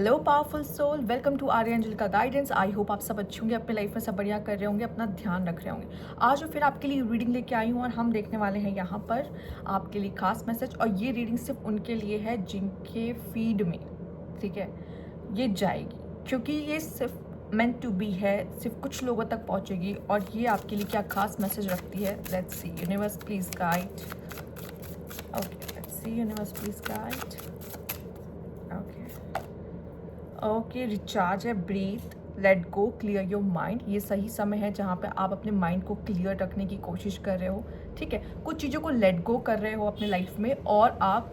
Hello powerful soul, welcome to Arya Angel का guidance. I hope आप सब अच्छे होंगे, अपने लाइफ में सब बढ़िया कर रहे होंगे, अपना ध्यान रख रहे होंगे। आज फिर आपके लिए रीडिंग लेके आई हूँ और हम देखने वाले हैं यहाँ पर आपके लिए खास मैसेज। और ये रीडिंग सिर्फ उनके लिए है जिनके फीड में, ठीक है, ये जाएगी, क्योंकि ये सिर्फ मेंट टू बी है, सिर्फ कुछ लोगों तक पहुँचेगी। और ये आपके लिए क्या खास मैसेज रखती है, let's see. Universe please guide. Okay, let's see. Universe please guide. Okay, recharge है, breathe, let go, clear your mind. ये सही समय है जहाँ पे आप अपने माइंड को क्लियर रखने की कोशिश कर रहे हो, ठीक है। कुछ चीज़ों को लेट गो कर रहे हो अपने लाइफ में और आप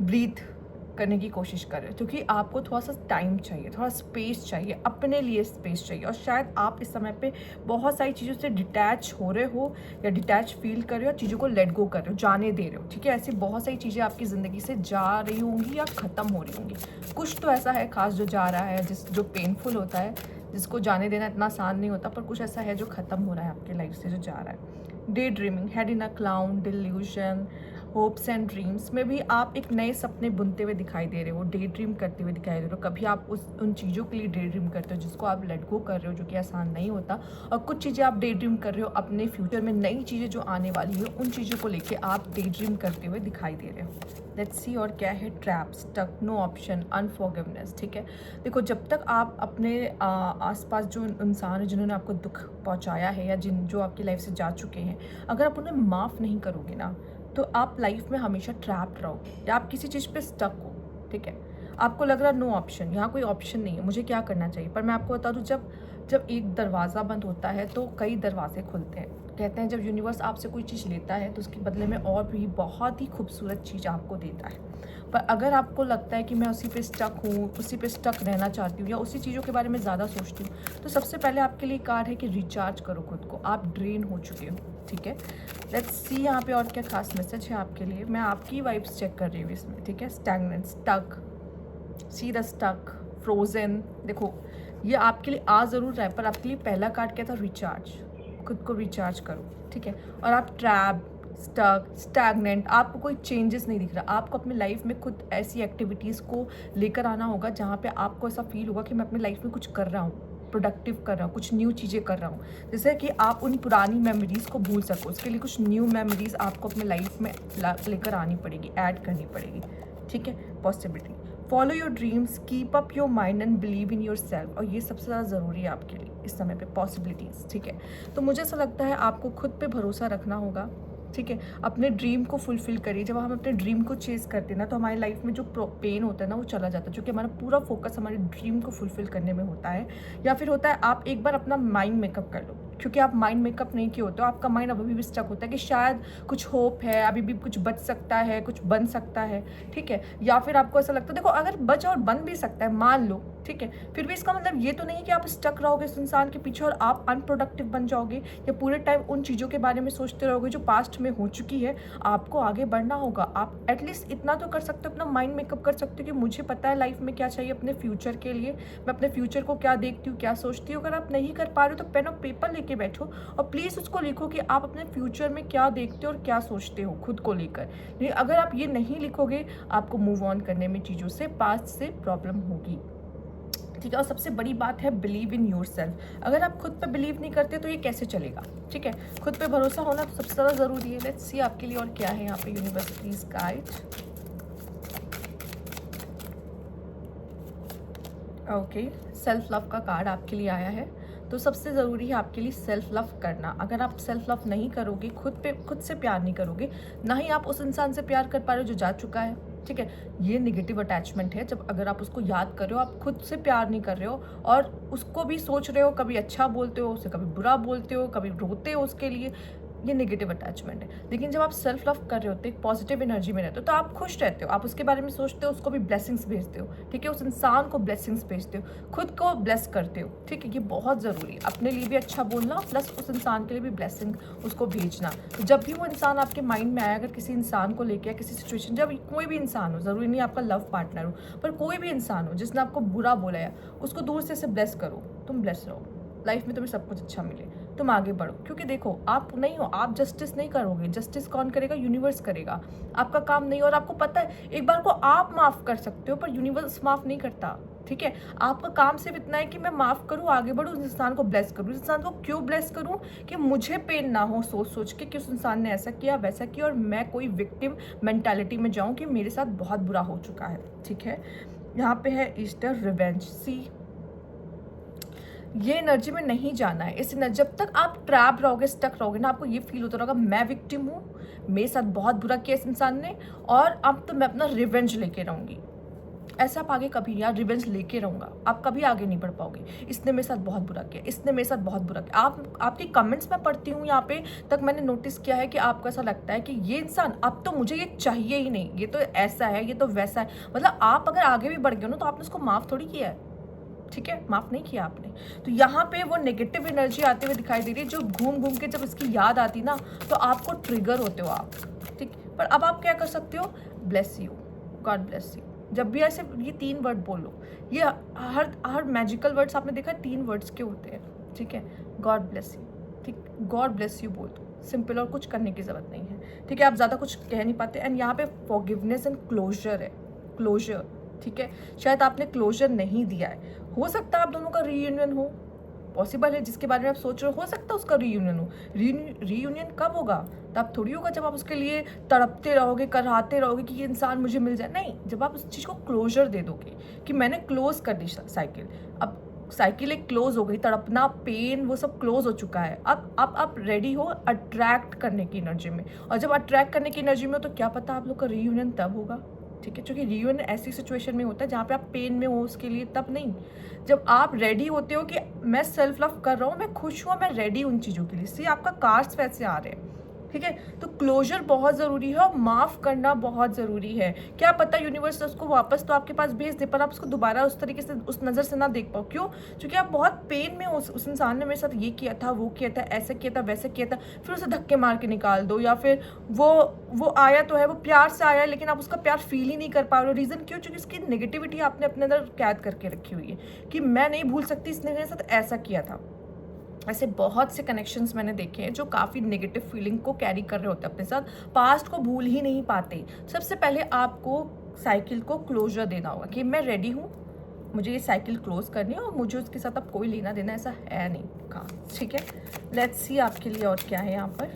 ब्रीथ करने की कोशिश कर रहे हो, क्योंकि आपको थोड़ा सा टाइम चाहिए, थोड़ा स्पेस चाहिए, अपने लिए स्पेस चाहिए। और शायद आप इस समय पे बहुत सारी चीज़ों से डिटैच हो रहे हो या डिटैच फील कर रहे हो, चीज़ों को लेट गो कर रहे हो, जाने दे रहे हो, ठीक है। ऐसी बहुत सारी चीज़ें आपकी ज़िंदगी से जा रही होंगी या ख़त्म हो रही होंगी। कुछ तो ऐसा है खास जो जा रहा है, जो पेनफुल होता है, जिसको जाने देना इतना आसान नहीं होता, पर कुछ ऐसा है जो ख़त्म हो रहा है आपके लाइफ से, जो जा रहा है। Day dreaming, head in a cloud, delusion, hopes and dreams में भी आप एक नए सपने बुनते हुए दिखाई दे रहे हो, डे ड्रीम करते हुए दिखाई दे रहे हो। कभी आप उन चीज़ों के लिए डे ड्रीम करते हो जिसको आप लेट गो कर रहे हो, जो कि आसान नहीं होता। और कुछ चीज़ें आप डे ड्रीम कर रहे हो अपने फ्यूचर में, नई चीज़ें जो आने वाली है, उन चीज़ों को लेके आप डे ड्रीम करते हुए दिखाई दे रहे हो। Let's see. और क्या है, ट्रैप, स्टक, नो ऑप्शन, अनफॉरगिवनेस, ठीक है। देखो, जब तक आप अपने आसपास जो इंसान है जिन्होंने आपको दुख पहुंचाया है या जो आपकी लाइफ से जा चुके हैं, अगर आप उन्हें माफ़ नहीं करोगे ना, तो आप लाइफ में हमेशा ट्रैप्ड रहोगे या आप किसी चीज़ पे स्टक हो, ठीक है। आपको लग रहा नो ऑप्शन, यहाँ कोई ऑप्शन नहीं है, मुझे क्या करना चाहिए। पर मैं आपको बता दूँ, जब जब एक दरवाज़ा बंद होता है तो कई दरवाजे खुलते हैं। कहते हैं जब यूनिवर्स आपसे कोई चीज़ लेता है तो उसके बदले में और भी बहुत ही खूबसूरत चीज़ आपको देता है। पर अगर आपको लगता है कि मैं उसी पे स्टक हूँ, उसी पे स्टक रहना चाहती हूँ या उसी चीज़ों के बारे में ज़्यादा सोचती हूँ, तो सबसे पहले आपके लिए कार्ड है कि रिचार्ज करो खुद को। आप ड्रेन हो चुके हो, ठीक है। लेट्स सी यहाँ पे और क्या खास मैसेज है आपके लिए। मैं आपकी वाइब्स चेक कर रही हूँ इसमें, ठीक है। Stagnant, stuck, see the stuck, frozen. देखो, ये आपके लिए आ ज़रूर रहा है, पर आपके लिए पहला कार्ड क्या था, रिचार्ज। खुद को रिचार्ज करो, ठीक है। और आप ट्रैप, स्टक, स्टैग्नेंट, आपको कोई चेंजेस नहीं दिख रहा। आपको अपनी लाइफ में खुद ऐसी एक्टिविटीज़ को लेकर आना होगा जहाँ पे आपको ऐसा फील होगा कि मैं अपनी लाइफ में कुछ कर रहा हूँ, प्रोडक्टिव कर रहा हूँ, कुछ न्यू चीज़ें कर रहा हूँ, जैसे कि आप उन पुरानी मेमोरीज़ को भूल सको। उसके लिए कुछ न्यू मेमोरीज़ आपको अपने लाइफ में लेकर आनी पड़ेगी, ऐड करनी पड़ेगी, ठीक है। Possibility, follow your dreams, keep up your mind and believe in your self. और ये सबसे ज़्यादा ज़रूरी है आपके लिए इस समय पे, पॉसिबिलिटीज़, ठीक है। तो मुझे ऐसा लगता है आपको खुद पे भरोसा रखना होगा, ठीक है। अपने ड्रीम को फुलफिल करिए। जब हम अपने ड्रीम को चेस करते हैं ना, तो हमारी लाइफ में जो पेन होता है ना, वो चला जाता है, क्योंकि हमारा पूरा फोकस हमारे ड्रीम को फुलफिल करने में होता है। या फिर होता है आप एक बार अपना माइंड मेकअप कर लो, क्योंकि आप माइंड मेकअप नहीं किए होते हो, आपका माइंड अभी भी स्टक होता है कि शायद कुछ होप है, अभी भी कुछ बच सकता है, कुछ बन सकता है, ठीक है। या फिर आपको ऐसा लगता है, देखो अगर बच और बन भी सकता है, मान लो, ठीक है, फिर भी इसका मतलब ये तो नहीं कि आप स्टक रहोगे इस इंसान के पीछे और आप अनप्रोडक्टिव बन जाओगे या पूरे टाइम उन चीज़ों के बारे में सोचते रहोगे जो पास्ट में हो चुकी है। आपको आगे बढ़ना होगा। आप एटलीस्ट इतना तो कर सकते हो, अपना माइंड मेकअप कर सकते हो कि मुझे पता है लाइफ में क्या चाहिए अपने फ्यूचर के लिए, मैं अपने फ्यूचर को क्या देखती हूँ, क्या सोचती हूँ। अगर आप नहीं कर पा रहे हो तो पेन और पेपर लेके बैठो और प्लीज़ उसको लिखो कि आप अपने फ्यूचर में क्या देखते हो और क्या सोचते हो खुद को लेकर। नहीं, अगर आप ये नहीं लिखोगे, आपको मूव ऑन करने में चीज़ों से, पास्ट से प्रॉब्लम होगी, ठीक है। और सबसे बड़ी बात है बिलीव इन योर सेल्फ। अगर आप खुद पे बिलीव नहीं करते तो ये कैसे चलेगा, ठीक है। खुद पे भरोसा होना तो सबसे ज़्यादा ज़रूरी है। लेट्स सी आपके लिए और क्या है यहाँ पे, universe please guide. Okay, self love का कार्ड आपके लिए आया है। तो सबसे ज़रूरी है आपके लिए सेल्फ लव करना। अगर आप सेल्फ लव नहीं करोगे, खुद से प्यार नहीं करोगे, ना ही आप उस इंसान से प्यार कर पा रहे हो जो जा चुका है, ठीक है। ये नेगेटिव अटैचमेंट है। जब अगर आप उसको याद कर रहे हो, आप खुद से प्यार नहीं कर रहे हो और उसको भी सोच रहे हो, कभी अच्छा बोलते हो उसे, कभी बुरा बोलते हो, कभी रोते हो उसके लिए, ये नेगेटिव अटैचमेंट है। लेकिन जब आप सेल्फ लव कर रहे होते हो, एक पॉजिटिव एनर्जी में रहते हो, तो आप खुश रहते हो, आप उसके बारे में सोचते हो, उसको भी ब्लेसिंग्स भेजते हो, ठीक है। उस इंसान को ब्लेसिंग्स भेजते हो, खुद को ब्लेस करते हो, ठीक है। ये बहुत ज़रूरी है, अपने लिए भी अच्छा बोलना प्लस उस इंसान के लिए भी ब्लेसिंग उसको भेजना। तो जब भी वो इंसान आपके माइंड में आया, अगर किसी इंसान को लेके या किसी सिचुएशन, जब कोई भी इंसान हो, ज़रूरी नहीं आपका लव पार्टनर हो, पर कोई भी इंसान हो जिसने आपको बुरा बोला है, उसको दूर से ब्लेस करो। तुम ब्लेस रहो, लाइफ में तुम्हें सब कुछ अच्छा मिले, तुम आगे बढ़ो। क्योंकि देखो, आप नहीं हो, आप जस्टिस नहीं करोगे, जस्टिस कौन करेगा, यूनिवर्स करेगा, आपका काम नहीं। और आपको पता है, एक बार को आप माफ़ कर सकते हो पर यूनिवर्स माफ़ नहीं करता। ठीक है, आपका काम सिर्फ इतना है कि मैं माफ़ करूँ, आगे बढ़ूँ, उस इंसान को ब्लेस करूँ। उस इंसान को क्यों ब्लेस करूँ? कि मुझे पेन ना हो सोच सोच के कि उस इंसान ने ऐसा किया वैसा किया और मैं कोई विक्टिम मेंटालिटी में जाऊँ कि मेरे साथ बहुत बुरा हो चुका है। ठीक है, यहाँ पे है ईस्टर रिवेंज। सी, ये एनर्जी में नहीं जाना है। इस एनर्जी, जब तक आप ट्रैप रहोगे, स्टक रहोगे ना, आपको ये फील होता रहेगा मैं विक्टिम हूँ, मेरे साथ बहुत बुरा किया इस इंसान ने और अब तो मैं अपना रिवेंज लेके रहूँगी। ऐसा आप आगे कभी यार रिवेंज लेके रहूँगा, आप कभी आगे नहीं बढ़ पाओगे। इसने मेरे साथ बहुत बुरा किया, इसने मेरे साथ बहुत बुरा किया। आपकी कमेंट्स में पढ़ती हूँ यहाँ पे तक मैंने नोटिस किया है कि आपको ऐसा लगता है कि ये इंसान, अब तो मुझे ये चाहिए ही नहीं, ये तो ऐसा है, ये तो वैसा है। मतलब आप अगर आगे भी बढ़ गए हो ना तो आपने उसको माफ़ थोड़ी किया है। ठीक है, माफ़ नहीं किया आपने। तो यहाँ पे वो नेगेटिव एनर्जी आते हुए दिखाई दे रही है, जो घूम घूम के जब इसकी याद आती ना तो आपको ट्रिगर होते हो आप। ठीक, पर अब आप क्या कर सकते हो? Bless you, God bless you. जब भी ऐसे ये 3 वर्ड बोलो, ये हर मैजिकल वर्ड्स आपने देखा 3 वर्ड्स के होते हैं। ठीक है, गॉड ब्लेस यू। ठीक, गॉड ब्लेस यू बोल दो, सिंपल, और कुछ करने की ज़रूरत नहीं है। ठीक है, आप ज़्यादा कुछ कह नहीं पाते। एंड यहाँ पे फॉरगिवनेस एंड क्लोजर है, क्लोजर। ठीक है, शायद आपने क्लोजर नहीं दिया है। हो सकता है आप दोनों का रीयूनियन हो, पॉसिबल है, जिसके बारे में आप सोच रहे हो सकता है उसका रीयूनियन हो। रीयूनियन कब होगा? तब थोड़ी होगा जब आप उसके लिए तड़पते रहोगे, कराहते रहोगे कि ये इंसान मुझे मिल जाए। नहीं, जब आप उस चीज़ को क्लोजर दे दोगे कि मैंने क्लोज कर दी साइकिल, अब साइकिल एक क्लोज हो गई, तड़पना, पेन, वो सब क्लोज हो चुका है। अब आप रेडी हो अट्रैक्ट करने की एनर्जी में, और जब अट्रैक्ट करने की एनर्जी में हो तो क्या पता आप लोग का रीयूनियन तब होगा। ठीक है, क्योंकि रीयूनियन ऐसी सिचुएशन में होता है जहाँ पे आप पेन में हो, उसके लिए तब नहीं। जब आप रेडी होते हो कि मैं सेल्फ लव कर रहा हूँ, मैं खुश हूँ, मैं रेडी हूँ उन चीज़ों के लिए। सी, आपका कार्ड्स वैसे आ रहे हैं। ठीक है, तो क्लोजर बहुत ज़रूरी है और माफ़ करना बहुत ज़रूरी है। क्या पता यूनिवर्स उसको वापस तो आपके पास भेज दे, पर आप उसको दोबारा उस तरीके से, उस नज़र से ना देख पाओ। क्यों? क्योंकि आप बहुत पेन में हो, उस इंसान ने मेरे साथ ये किया था, वो किया था, ऐसा किया था, वैसा किया था, फिर उसे धक्के मार के निकाल दो, या फिर वो आया तो है, वो प्यार से आया, लेकिन आप उसका प्यार फील ही नहीं कर पा रहे हो। रीज़न क्यों? क्योंकि उसकी नेगेटिविटी आपने अपने अंदर कैद करके रखी हुई है कि मैं नहीं भूल सकती, इसने मेरे साथ ऐसा किया था। ऐसे बहुत से कनेक्शंस मैंने देखे हैं जो काफ़ी नेगेटिव फीलिंग को कैरी कर रहे होते हैं अपने साथ, पास्ट को भूल ही नहीं पाते। सबसे पहले आपको साइकिल को क्लोजर देना होगा कि मैं रेडी हूँ, मुझे ये साइकिल क्लोज करनी है और मुझे उसके साथ अब कोई लेना देना ऐसा है नहीं का। ठीक है, लेट्स सी आपके लिए और क्या है यहाँ पर।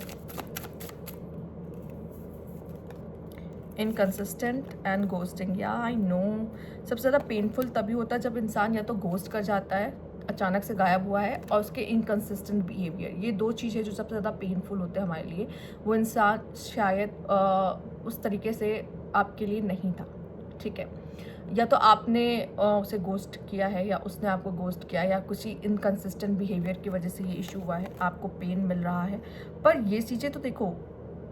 इनकन्सिस्टेंट एंड घोस्टिंग, या आई नो सबसे ज़्यादा पेनफुल तभी होता है जब इंसान या तो घोस्ट कर जाता है, अचानक से गायब हुआ है, और उसके इनकन्सिस्टेंट बिहेवियर, ये 2 चीज़ें जो सबसे ज़्यादा पेनफुल होते हैं हमारे लिए। वो इंसान शायद उस तरीके से आपके लिए नहीं था। ठीक है, या तो आपने उसे घोस्ट किया है या उसने आपको घोस्ट किया है, या कुछ इनकन्सिस्टेंट बिहेवियर की वजह से ये इशू हुआ है, आपको पेन मिल रहा है। पर ये चीज़ें तो देखो,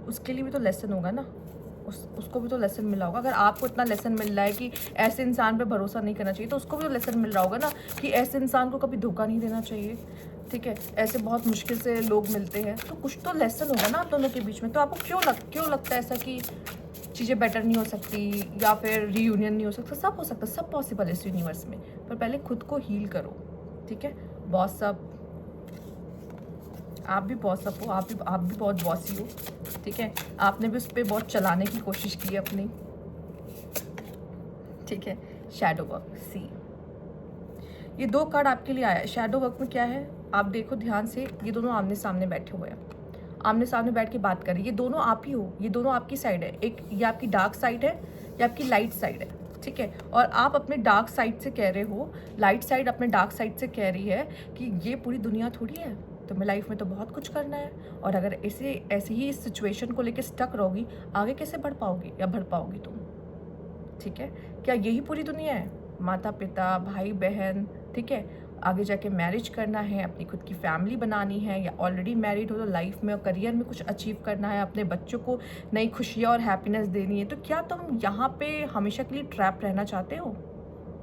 उसके लिए भी तो लेसन होगा ना, उसको भी तो लेसन मिला होगा। अगर आपको इतना लेसन मिल रहा है कि ऐसे इंसान पे भरोसा नहीं करना चाहिए, तो उसको भी तो लेसन मिल रहा होगा ना कि ऐसे इंसान को कभी धोखा नहीं देना चाहिए। ठीक है, ऐसे बहुत मुश्किल से लोग मिलते हैं, तो कुछ तो लेसन होगा ना आप दोनों के बीच में। तो आपको क्यों लगता है ऐसा कि चीज़ें बेटर नहीं हो सकती या फिर रीयूनियन नहीं हो सकता? सब हो सकता, सब पॉसिबल है इस यूनिवर्स में, पर पहले खुद को हील करो। ठीक है, बॉस अप, आप भी बॉस अप हो, आप भी बहुत बॉसी हो। ठीक है, आपने भी उस पर बहुत चलाने की कोशिश की है अपनी। ठीक है, शैडो वर्क। सी, ये 2 कार्ड आपके लिए आया है। शैडो वर्क में क्या है, आप देखो ध्यान से, ये दोनों आमने सामने बैठे हुए हैं, आमने सामने बैठ के बात कर रही है। ये दोनों आप ही हो, ये दोनों आपकी साइड है। एक ये आपकी डार्क साइड है, ये आपकी लाइट साइड है। ठीक है, और आप अपने डार्क साइड से कह रहे हो, लाइट साइड अपने डार्क साइड से कह रही है कि ये पूरी दुनिया थोड़ी है, तुम्हें लाइफ में तो बहुत कुछ करना है, और अगर ऐसे ही इस सिचुएशन को लेकर स्टक रहोगी, आगे कैसे बढ़ पाओगी या बढ़ पाओगी तुम? ठीक है, क्या यही पूरी दुनिया है? माता पिता, भाई बहन, ठीक है, आगे जाके मैरिज करना है, अपनी खुद की फैमिली बनानी है, या ऑलरेडी मैरिड हो तो लाइफ में और करियर में कुछ अचीव करना है, अपने बच्चों को नई खुशियाँ और हैप्पीनेस देनी है। तो क्या तुम यहाँ पे हमेशा के लिए ट्रैप रहना चाहते हो?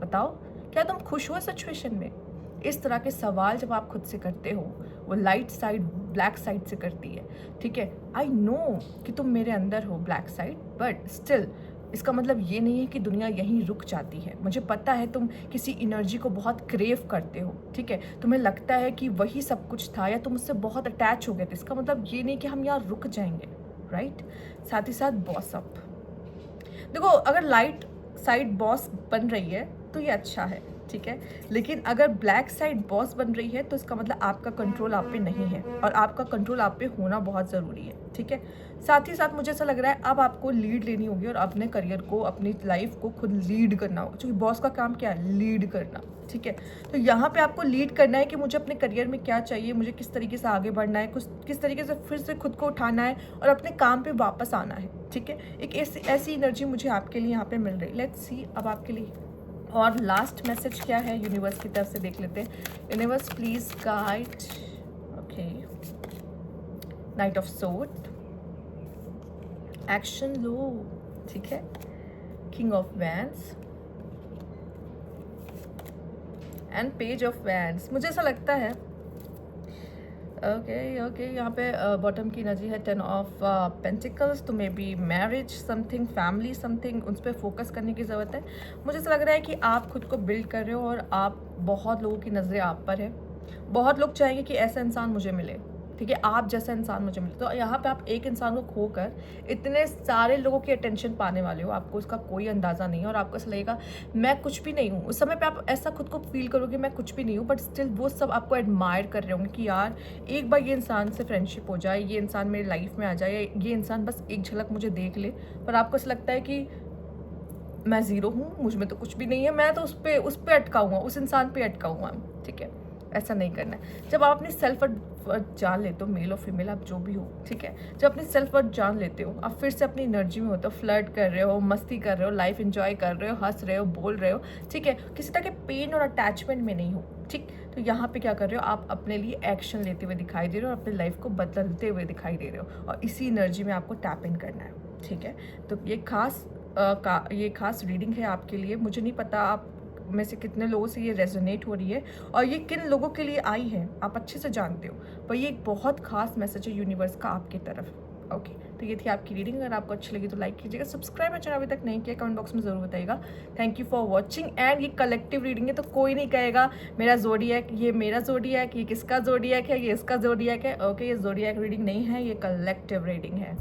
बताओ, क्या तुम खुश हो सिचुएशन में? इस तरह के सवाल जब आप खुद से करते हो, वो लाइट साइड ब्लैक साइड से करती है। ठीक है, आई नो कि तुम मेरे अंदर हो ब्लैक साइड, बट स्टिल इसका मतलब ये नहीं है कि दुनिया यहीं रुक जाती है। मुझे पता है तुम किसी एनर्जी को बहुत क्रेव करते हो। ठीक है, तुम्हें लगता है कि वही सब कुछ था, या तुम उससे बहुत अटैच हो गए थे। इसका मतलब ये नहीं कि हम यहाँ रुक जाएंगे, राइट? साथ ही साथ बॉस अप, देखो अगर लाइट साइड बॉस बन रही है तो ये अच्छा है। ठीक है। लेकिन अगर ब्लैक साइड बॉस बन रही है तो इसका मतलब आपका कंट्रोल आप पे नहीं है, और आपका कंट्रोल आप पे होना बहुत ज़रूरी है, ठीक है। साथ ही साथ मुझे ऐसा लग रहा है अब आपको लीड लेनी होगी और अपने करियर को, अपनी लाइफ को खुद लीड करना होगा, क्योंकि बॉस का काम क्या है, लीड करना, ठीक है। तो यहाँ पे आपको लीड करना है कि मुझे अपने करियर में क्या चाहिए, मुझे किस तरीके से आगे बढ़ना है, किस तरीके से फिर से खुद को उठाना है और अपने काम पे वापस आना है, ठीक है। एक ऐसी एनर्जी मुझे आपके लिए यहाँ पे मिल रही है। लेट्स सी अब आपके लिए और लास्ट मैसेज क्या है यूनिवर्स की तरफ से, देख लेते हैं। Universe please guide, okay, knight of sword, action लो, ठीक है, king of wands and page of wands. मुझे ऐसा लगता है ओके यहाँ पे बॉटम की एनर्जी है 10 ऑफ पेंटिकल्स, तो may be marriage something, family something, उस पर फोकस करने की ज़रूरत है। मुझे ऐसा लग रहा है कि आप खुद को बिल्ड कर रहे हो और आप, बहुत लोगों की नज़रें आप पर है, बहुत लोग चाहेंगे कि ऐसा इंसान मुझे मिले, ठीक है, आप जैसा इंसान मुझे मिले। तो यहाँ पे आप एक इंसान को खोकर इतने सारे लोगों की अटेंशन पाने वाले हो, आपको उसका कोई अंदाज़ा नहीं है, और आपको ऐसा लगेगा मैं कुछ भी नहीं हूँ। उस समय पे आप ऐसा खुद को फील करोगे मैं कुछ भी नहीं हूँ, बट स्टिल वो सब आपको एडमायर कर रहे होंगे कि यार एक बार ये इंसान से फ्रेंडशिप हो जाए, ये इंसान मेरी लाइफ में आ जाए, ये इंसान बस एक झलक मुझे देख ले। पर आपको ऐसा लगता है कि मैं ज़ीरो हूँ, मुझ में तो कुछ भी नहीं है, मैं तो उस पर अटका हुआ, उस इंसान पे अटका हुआ, ठीक है। ऐसा नहीं करना है। जब आप अपनी सेल्फ वर्थ जान लेते हो, मेल और फीमेल आप जो भी हो, ठीक है, जब अपनी सेल्फ वर्थ जान लेते हो, आप फिर से अपनी एनर्जी में होते हो, फ्लर्ट कर रहे हो, मस्ती कर रहे हो, लाइफ एंजॉय कर रहे हो, हंस रहे हो, बोल रहे हो, ठीक है, किसी तरह के पेन और अटैचमेंट में नहीं हो, ठीक। तो यहाँ पे क्या कर रहे हो, आप अपने लिए एक्शन लेते हुए दिखाई दे रहे हो और अपनी लाइफ को बदलते हुए दिखाई दे रहे हो, और इसी एनर्जी में आपको टैप इन करना है, ठीक है। तो ये खास रीडिंग है आपके लिए। मुझे नहीं पता आप में से कितने लोगों से ये रेजोनेट हो रही है और ये किन लोगों के लिए आई है, आप अच्छे से जानते हो, पर ये एक बहुत खास मैसेज है यूनिवर्स का आपकी तरफ। ओके, तो ये थी आपकी रीडिंग। अगर आपको अच्छी लगी तो लाइक कीजिएगा, सब्सक्राइब चैनल अभी तक नहीं किया कमेंट बॉक्स में ज़रूर बताइएगा। Thank you for watching. And ये कलेक्टिव रीडिंग है, तो कोई नहीं कहेगा मेरा जोडिएक, ये मेरा जोडिएक, ये किसका जोडिएक है, ये इसका जोडिएक है। ओके, ये जोडिएक रीडिंग नहीं है, ये कलेक्टिव रीडिंग है।